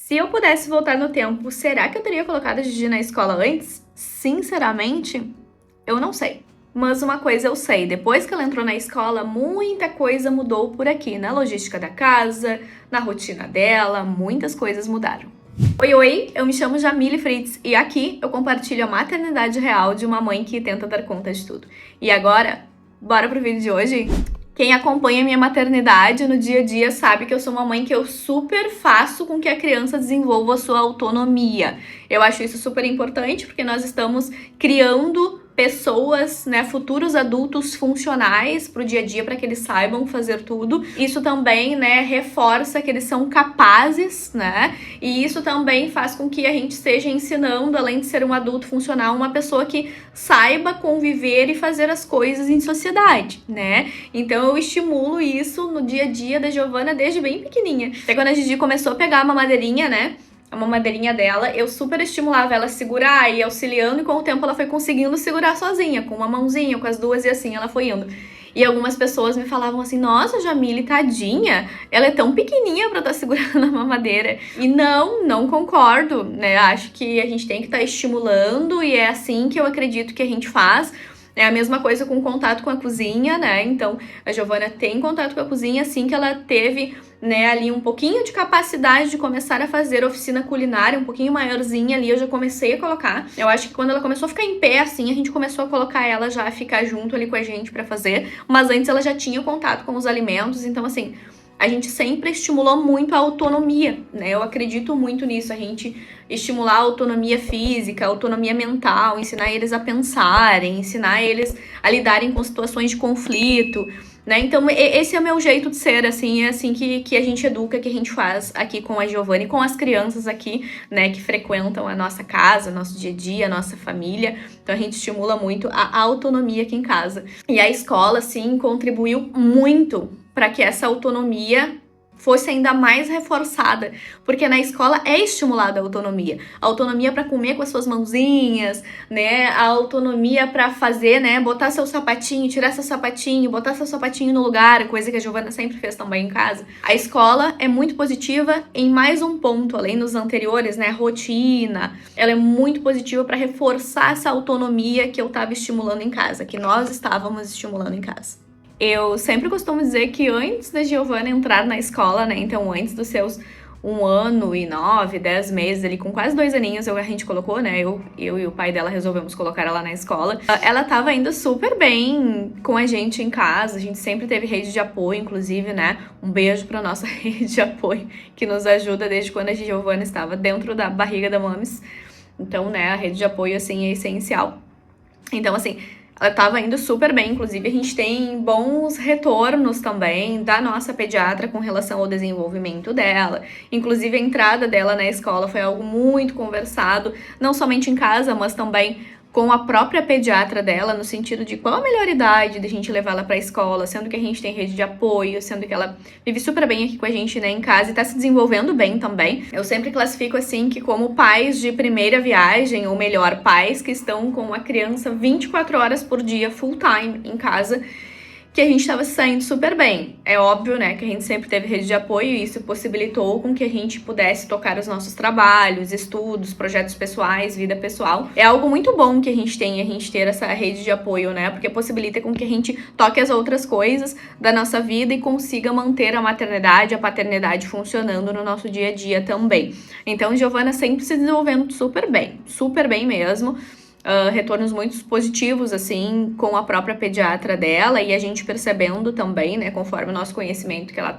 Se eu pudesse voltar no tempo, será que eu teria colocado a Gigi na escola antes? Sinceramente, eu não sei. Mas uma coisa eu sei, depois que ela entrou na escola, muita coisa mudou por aqui, na logística da casa, na rotina dela, muitas coisas mudaram. Oi, eu me chamo Jamile Fritz e aqui eu compartilho a maternidade real de uma mãe que tenta dar conta de tudo. E agora, bora pro vídeo de hoje? Quem acompanha minha maternidade no dia a dia sabe que eu sou uma mãe que eu super faço com que a criança desenvolva a sua autonomia. Eu acho isso super importante porque nós estamos criando pessoas, né, futuros adultos funcionais pro dia a dia para que eles saibam fazer tudo. Isso também, né, reforça que eles são capazes, né? E isso também faz com que a gente esteja ensinando, além de ser um adulto funcional, uma pessoa que saiba conviver e fazer as coisas em sociedade, né? Então eu estimulo isso no dia a dia da Giovana desde bem pequenininha. Até quando a Gigi começou a pegar a mamadeirinha, né? A mamadeirinha dela, eu super estimulava ela a segurar e auxiliando, e com o tempo ela foi conseguindo segurar sozinha, com uma mãozinha, com as duas, e assim ela foi indo. E algumas pessoas me falavam assim, nossa, Jamile, tadinha, ela é tão pequenininha pra estar segurando a mamadeira. E não concordo, né? Acho que a gente tem que estar estimulando e é assim que eu acredito que a gente faz. É a mesma coisa com contato com a cozinha, né? Então, a Giovana tem contato com a cozinha assim que ela teve, né, ali um pouquinho de capacidade de começar a fazer oficina culinária, um pouquinho maiorzinha ali, eu já comecei a colocar. Eu acho que quando ela começou a ficar em pé, assim, a gente começou a colocar ela já a ficar junto ali com a gente pra fazer. Mas antes ela já tinha contato com os alimentos, então assim, a gente sempre estimulou muito a autonomia, né? Eu acredito muito nisso, a gente estimular a autonomia física, a autonomia mental, ensinar eles a pensarem, ensinar eles a lidarem com situações de conflito, né? Então, esse é o meu jeito de ser, assim, é assim que a gente educa, que a gente faz aqui com a Giovana e com as crianças aqui, né, que frequentam a nossa casa, nosso dia a dia, a nossa família. Então, a gente estimula muito a autonomia aqui em casa. E a escola, assim, contribuiu muito para que essa autonomia fosse ainda mais reforçada, porque na escola é estimulada a autonomia para comer com as suas mãozinhas, né, a autonomia para fazer, né, botar seu sapatinho, tirar seu sapatinho, botar seu sapatinho no lugar, coisa que a Giovana sempre fez também em casa. A escola é muito positiva em mais um ponto, além dos anteriores, né, rotina, ela é muito positiva para reforçar essa autonomia que eu estava estimulando em casa, que nós estávamos estimulando em casa. Eu sempre costumo dizer que antes da Giovana entrar na escola, né, então antes dos seus 1 ano e 9, 10 meses, ali com quase 2 aninhos, a gente colocou, né, eu e o pai dela resolvemos colocar ela na escola. Ela tava indo super bem com a gente em casa, a gente sempre teve rede de apoio, inclusive, né, um beijo pra nossa rede de apoio, que nos ajuda desde quando a Giovana estava dentro da barriga da Mames. Então, né, a rede de apoio, assim, é essencial. Então, assim, ela estava indo super bem, inclusive a gente tem bons retornos também da nossa pediatra com relação ao desenvolvimento dela. Inclusive a entrada dela na escola foi algo muito conversado, não somente em casa, mas também com a própria pediatra dela, no sentido de qual a melhor idade de a gente levar ela pra escola, sendo que a gente tem rede de apoio, sendo que ela vive super bem aqui com a gente, né, em casa, e tá se desenvolvendo bem também. Eu sempre classifico assim que como pais de primeira viagem, ou melhor, pais que estão com uma criança 24 horas por dia, full time, em casa, que a gente estava saindo super bem. É óbvio, né, que a gente sempre teve rede de apoio e isso possibilitou com que a gente pudesse tocar os nossos trabalhos, estudos, projetos pessoais, vida pessoal. É algo muito bom que a gente ter essa rede de apoio, né, porque possibilita com que a gente toque as outras coisas da nossa vida e consiga manter a maternidade, a paternidade funcionando no nosso dia a dia também. Então, Giovana sempre se desenvolvendo super bem mesmo. Retornos muito positivos, assim, com a própria pediatra dela e a gente percebendo também, né, conforme o nosso conhecimento que ela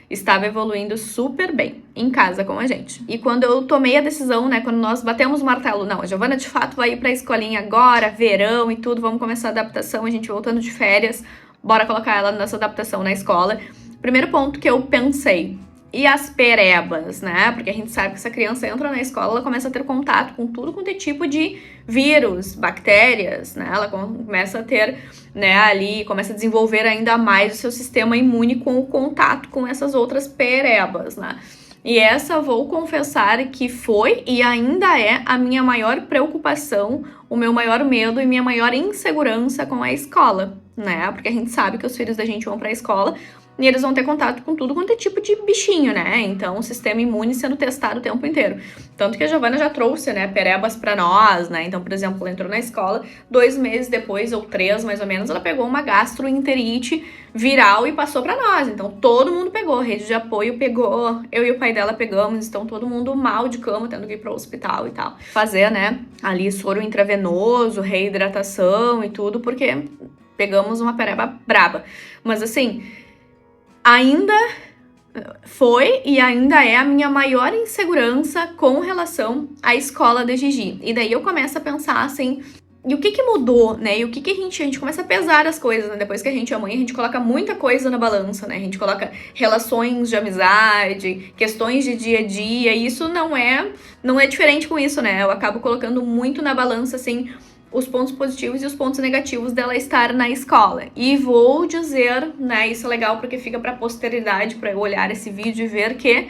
estava evoluindo super bem em casa com a gente. E quando eu tomei a decisão, né, quando nós batemos o martelo, não, a Giovana de fato vai ir pra escolinha agora, verão e tudo, vamos começar a adaptação, a gente voltando de férias, bora colocar ela nessa adaptação na escola. Primeiro ponto que eu pensei, e as perebas, né? Porque a gente sabe que essa criança entra na escola, ela começa a ter contato com tudo quanto é tipo de vírus, bactérias, né? Ela começa a ter, né, ali, começa a desenvolver ainda mais o seu sistema imune com o contato com essas outras perebas, né? E essa, vou confessar que foi e ainda é a minha maior preocupação, o meu maior medo e minha maior insegurança com a escola, né? Porque a gente sabe que os filhos da gente vão pra escola, e eles vão ter contato com tudo quanto é tipo de bichinho, né? Então, o sistema imune sendo testado o tempo inteiro. Tanto que a Giovana já trouxe, né, perebas pra nós, né? Então, por exemplo, ela entrou na escola, 2 meses depois, ou 3 mais ou menos, ela pegou uma gastroenterite viral e passou pra nós. Então, todo mundo pegou, rede de apoio pegou, eu e o pai dela pegamos, então todo mundo mal de cama, tendo que ir pro hospital e tal. Fazer, né, ali soro intravenoso, reidratação e tudo, porque pegamos uma pereba braba. Mas assim, ainda foi e ainda é a minha maior insegurança com relação à escola da Gigi. E daí eu começo a pensar assim, e o que mudou, né? E o que a gente começa a pesar as coisas, né? Depois que a gente é mãe, a gente coloca muita coisa na balança, né? A gente coloca relações de amizade, questões de dia a dia, e isso não é diferente com isso, né? Eu acabo colocando muito na balança, assim, os pontos positivos e os pontos negativos dela estar na escola. E vou dizer, né, isso é legal porque fica pra posteridade, pra eu olhar esse vídeo e ver que,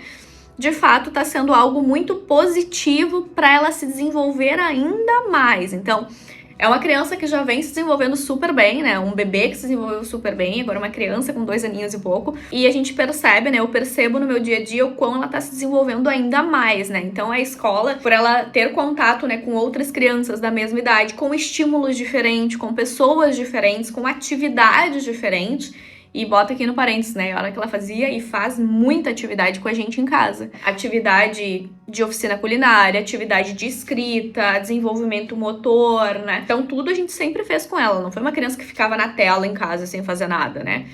de fato, tá sendo algo muito positivo pra ela se desenvolver ainda mais. Então, é uma criança que já vem se desenvolvendo super bem, né? Um bebê que se desenvolveu super bem, agora uma criança com 2 aninhos e pouco. E a gente percebe, né? Eu percebo no meu dia a dia o quão ela tá se desenvolvendo ainda mais, né? Então a escola, por ela ter contato, né, com outras crianças da mesma idade, com estímulos diferentes, com pessoas diferentes, com atividades diferentes. E bota aqui no parênteses, né? A hora que ela fazia e faz muita atividade com a gente em casa. Atividade de oficina culinária, atividade de escrita, desenvolvimento motor, né? Então tudo a gente sempre fez com ela. Não foi uma criança que ficava na tela em casa sem fazer nada, né?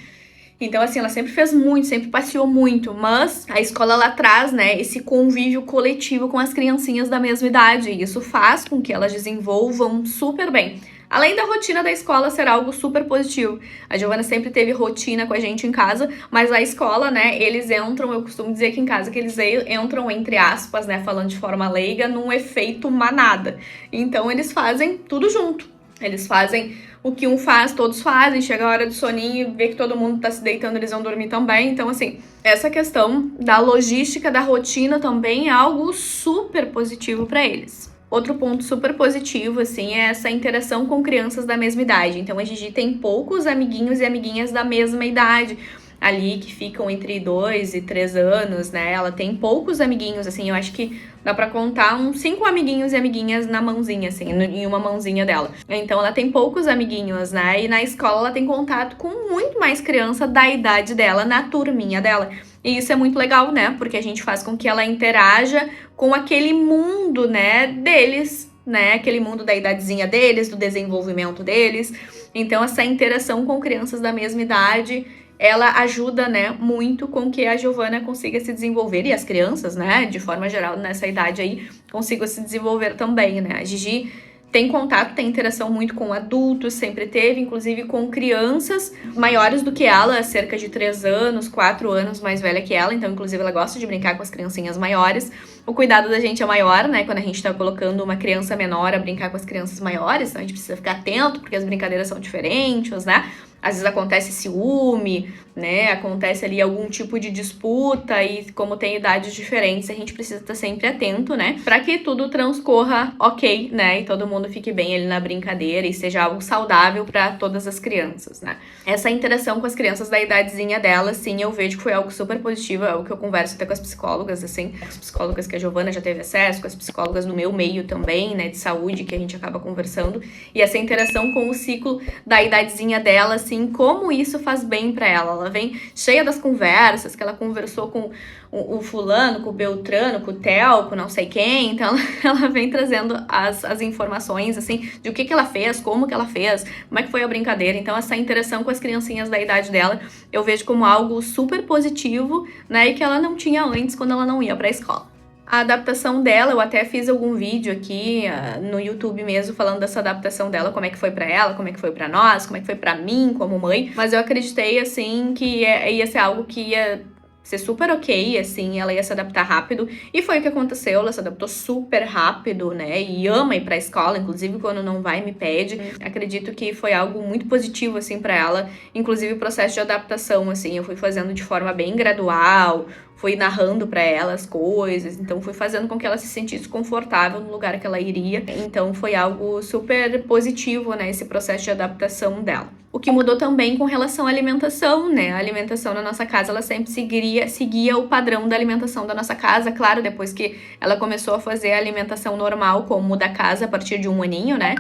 Então, assim, ela sempre fez muito, sempre passeou muito, mas a escola, ela traz, né, esse convívio coletivo com as criancinhas da mesma idade, e isso faz com que elas desenvolvam super bem. Além da rotina da escola ser algo super positivo. A Giovana sempre teve rotina com a gente em casa, mas a escola, né, eles entram, eu costumo dizer aqui em casa que eles entram, entre aspas, né, falando de forma leiga, num efeito manada. Então, eles fazem tudo junto. Eles fazem o que um faz, todos fazem. Chega a hora do soninho, vê que todo mundo tá se deitando, eles vão dormir também. Então, assim, essa questão da logística, da rotina também é algo super positivo pra eles. Outro ponto super positivo, assim, é essa interação com crianças da mesma idade. Então, a Gigi tem poucos amiguinhos e amiguinhas da mesma idade ali, que ficam entre 2 e 3 anos, né? Ela tem poucos amiguinhos, assim, eu acho que dá pra contar uns 5 amiguinhos e amiguinhas na mãozinha, assim, em uma mãozinha dela. Então, ela tem poucos amiguinhos, né? E na escola ela tem contato com muito mais criança da idade dela, na turminha dela. E isso é muito legal, né? Porque a gente faz com que ela interaja com aquele mundo, né, deles, né? Aquele mundo da idadezinha deles, do desenvolvimento deles. Então, essa interação com crianças da mesma idade, ela ajuda, né, muito com que a Giovana consiga se desenvolver, e as crianças, né, de forma geral, nessa idade aí, consigam se desenvolver também, né. A Gigi tem contato, tem interação muito com adultos, sempre teve, inclusive com crianças maiores do que ela, cerca de 3 anos, 4 anos mais velha que ela, então, inclusive, ela gosta de brincar com as criancinhas maiores. O cuidado da gente é maior, né, quando a gente tá colocando uma criança menor a brincar com as crianças maiores, então a gente precisa ficar atento, porque as brincadeiras são diferentes, né. Às vezes acontece ciúme, né, acontece ali algum tipo de disputa, e como tem idades diferentes, a gente precisa estar sempre atento, né, pra que tudo transcorra ok, né, e todo mundo fique bem ali na brincadeira e seja algo saudável pra todas as crianças, né. Essa interação com as crianças da idadezinha dela, sim, eu vejo que foi algo super positivo, é o que eu converso até com as psicólogas, assim, as psicólogas que a Giovana já teve acesso, com as psicólogas do meu meio também, né, de saúde, que a gente acaba conversando, e essa interação com o ciclo da idadezinha dela, assim, como isso faz bem pra ela. Ela vem cheia das conversas, que ela conversou com o fulano, com o Beltrano, com o Theo, com não sei quem, então ela vem trazendo as informações, assim, de o que ela fez, como que ela fez, como é que foi a brincadeira. Então, essa interação com as criancinhas da idade dela, eu vejo como algo super positivo, né, e que ela não tinha antes, quando ela não ia pra escola. A adaptação dela, eu até fiz algum vídeo aqui no YouTube mesmo, falando dessa adaptação dela, como é que foi pra ela, como é que foi pra nós, como é que foi pra mim como mãe, mas eu acreditei, assim, que ia ser algo que ia ser super ok, assim, ela ia se adaptar rápido, e foi o que aconteceu, ela se adaptou super rápido, né, e ama ir pra escola, inclusive quando não vai me pede. Acredito que foi algo muito positivo, assim, pra ela, inclusive o processo de adaptação, assim, eu fui fazendo de forma bem gradual, fui narrando para ela as coisas, então fui fazendo com que ela se sentisse confortável no lugar que ela iria. Então foi algo super positivo, né, esse processo de adaptação dela. O que mudou também com relação à alimentação, né? A alimentação na nossa casa, ela sempre seguia o padrão da alimentação da nossa casa. Claro, depois que ela começou a fazer a alimentação normal, como da casa, a partir de 1 aninho, né?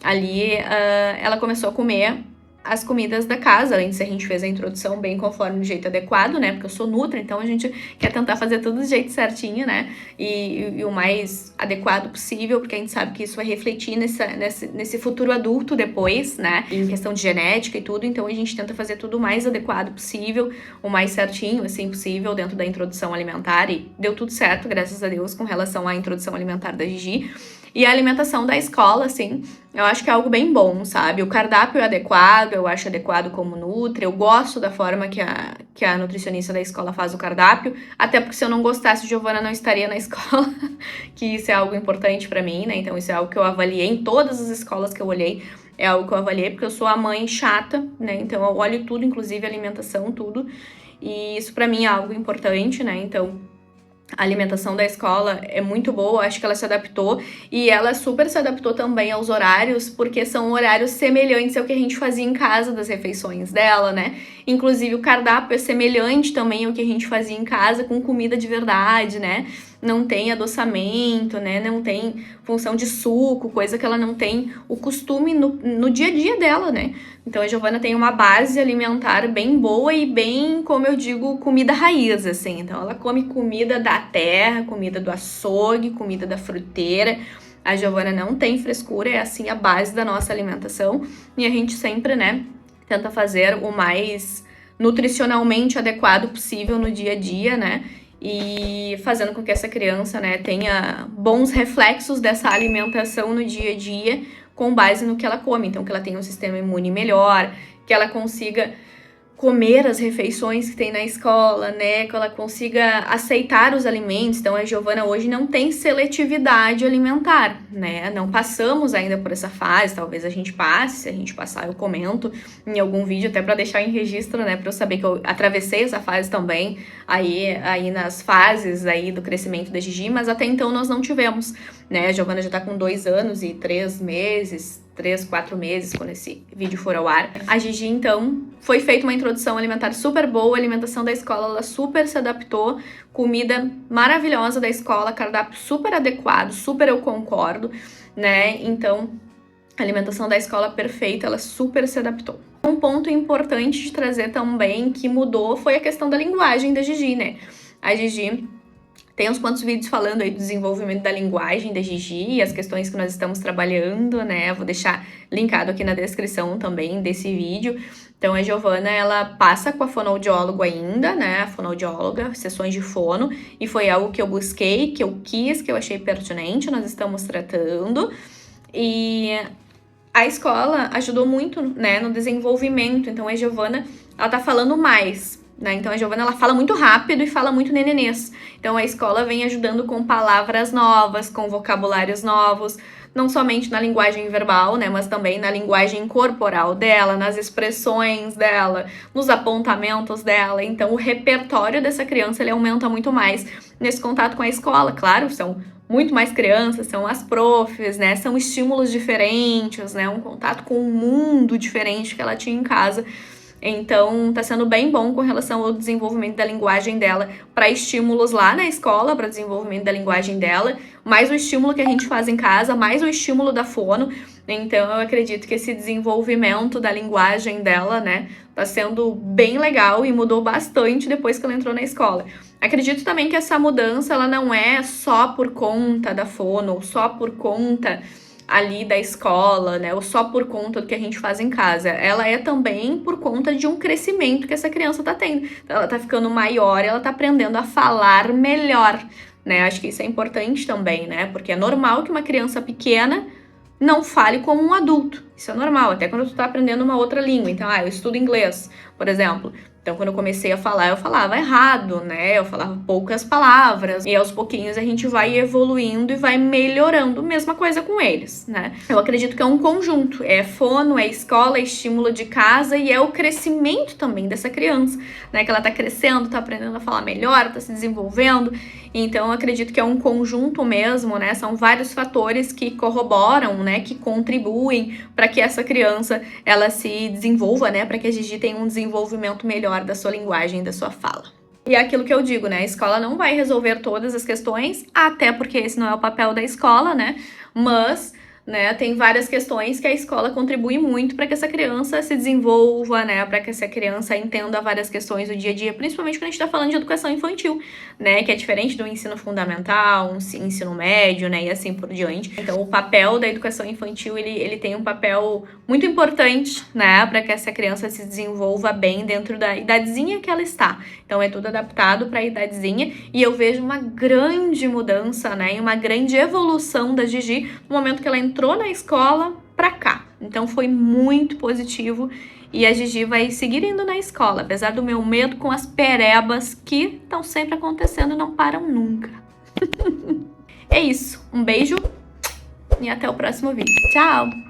Ali, ela começou a comer as comidas da casa. Antes a gente fez a introdução bem conforme o jeito adequado, né? Porque eu sou nutra, então a gente quer tentar fazer tudo do jeito certinho, né? E o mais adequado possível, porque a gente sabe que isso vai refletir nesse futuro adulto depois, né? Em questão de genética e tudo, então a gente tenta fazer tudo o mais adequado possível, o mais certinho, assim, possível dentro da introdução alimentar, e deu tudo certo, graças a Deus, com relação à introdução alimentar da Gigi. E a alimentação da escola, assim, eu acho que é algo bem bom, sabe? O cardápio é adequado, eu acho adequado como nutri, eu gosto da forma que a nutricionista da escola faz o cardápio, até porque se eu não gostasse, Giovana não estaria na escola, que isso é algo importante pra mim, né? Então isso é algo que eu avaliei em todas as escolas que eu olhei, é algo que eu avaliei, porque eu sou a mãe chata, né? Então eu olho tudo, inclusive alimentação, tudo, e isso pra mim é algo importante, né? Então a alimentação da escola é muito boa, acho que ela se adaptou, e ela super se adaptou também aos horários, porque são horários semelhantes ao que a gente fazia em casa das refeições dela, né? Inclusive o cardápio é semelhante também ao que a gente fazia em casa, com comida de verdade, né? Não tem adoçamento, né? Não tem função de suco, coisa que ela não tem o costume no dia a dia dela, né? Então a Giovana tem uma base alimentar bem boa e bem, como eu digo, comida raiz, assim. Então ela come comida da terra, comida do açougue, comida da fruteira. A Giovana não tem frescura, é assim a base da nossa alimentação. E a gente sempre, né, tenta fazer o mais nutricionalmente adequado possível no dia a dia, né? E fazendo com que essa criança, né, tenha bons reflexos dessa alimentação no dia a dia, com base no que ela come. Então, que ela tenha um sistema imune melhor, que ela consiga comer as refeições que tem na escola, né? Que ela consiga aceitar os alimentos. Então, a Giovana hoje não tem seletividade alimentar, né? Não passamos ainda por essa fase, talvez a gente passe, se a gente passar eu comento em algum vídeo, até para deixar em registro, né? Para eu saber que eu atravessei essa fase também, aí nas fases aí do crescimento da Gigi, mas até então nós não tivemos, né? A Giovana já tá com 2 anos e 3 meses, 3, 4 meses, quando esse vídeo for ao ar. A Gigi, então, foi feita uma introdução alimentar super boa, a alimentação da escola, ela super se adaptou, comida maravilhosa da escola, cardápio super adequado, super eu concordo, né? Então, a alimentação da escola perfeita, ela super se adaptou. Um ponto importante de trazer também que mudou foi a questão da linguagem da Gigi, né? A Gigi tem uns quantos vídeos falando aí do desenvolvimento da linguagem da Gigi e as questões que nós estamos trabalhando, né? Vou deixar linkado aqui na descrição também desse vídeo. Então, a Giovana, ela passa com a fonoaudióloga ainda, né? A fonoaudióloga, sessões de fono, e foi algo que eu busquei, que eu quis, que eu achei pertinente, nós estamos tratando. E a escola ajudou muito, né, no desenvolvimento. Então, a Giovana, ela tá falando mais, né? Então a Giovana, ela fala muito rápido e fala muito nenenês. Então a escola vem ajudando com palavras novas, com vocabulários novos, não somente na linguagem verbal, né, mas também na linguagem corporal dela, nas expressões dela, nos apontamentos dela. Então o repertório dessa criança, ele aumenta muito mais nesse contato com a escola. Claro, são muito mais crianças, são as profs, né, são estímulos diferentes, né, um contato com um mundo diferente que ela tinha em casa. Então, tá sendo bem bom com relação ao desenvolvimento da linguagem dela para estímulos lá na escola, para desenvolvimento da linguagem dela, mais o estímulo que a gente faz em casa, mais o estímulo da fono. Então, eu acredito que esse desenvolvimento da linguagem dela, né, tá sendo bem legal e mudou bastante depois que ela entrou na escola. Acredito também que essa mudança, ela não é só por conta da fono, ou só por conta ali da escola, né, ou só por conta do que a gente faz em casa. Ela é também por conta de um crescimento que essa criança tá tendo. Ela tá ficando maior, ela tá aprendendo a falar melhor, né? Acho que isso é importante também, né? Porque é normal que uma criança pequena não fale como um adulto. Isso é normal, até quando tu tá aprendendo uma outra língua. Então, eu estudo inglês, por exemplo. Então, quando eu comecei a falar, eu falava errado, né? Eu falava poucas palavras. E aos pouquinhos a gente vai evoluindo e vai melhorando. Mesma coisa com eles, né? Eu acredito que é um conjunto. É fono, é escola, é estímulo de casa e é o crescimento também dessa criança, né? Que ela tá crescendo, tá aprendendo a falar melhor, tá se desenvolvendo. Então, eu acredito que é um conjunto mesmo, né? São vários fatores que corroboram, né? Que contribuem para que essa criança, ela se desenvolva, né? Para que a Gigi tenha um desenvolvimento melhor da sua linguagem, da sua fala. E é aquilo que eu digo, né? A escola não vai resolver todas as questões, até porque esse não é o papel da escola, né? Mas, né, tem várias questões que a escola contribui muito para que essa criança se desenvolva, né? Para que essa criança entenda várias questões do dia a dia, principalmente quando a gente está falando de educação infantil, né? Que é diferente do ensino fundamental, ensino médio, né? E assim por diante. Então, o papel da educação infantil, ele tem um papel muito importante, né? Para que essa criança se desenvolva bem dentro da idadezinha que ela está. Então, é tudo adaptado para a idadezinha. E eu vejo uma grande mudança, né? E uma grande evolução da Gigi no momento que ela entrou na escola pra cá. Então, foi muito positivo. E a Gigi vai seguir indo na escola, apesar do meu medo com as perebas que estão sempre acontecendo e não param nunca. É isso. Um beijo e até o próximo vídeo. Tchau!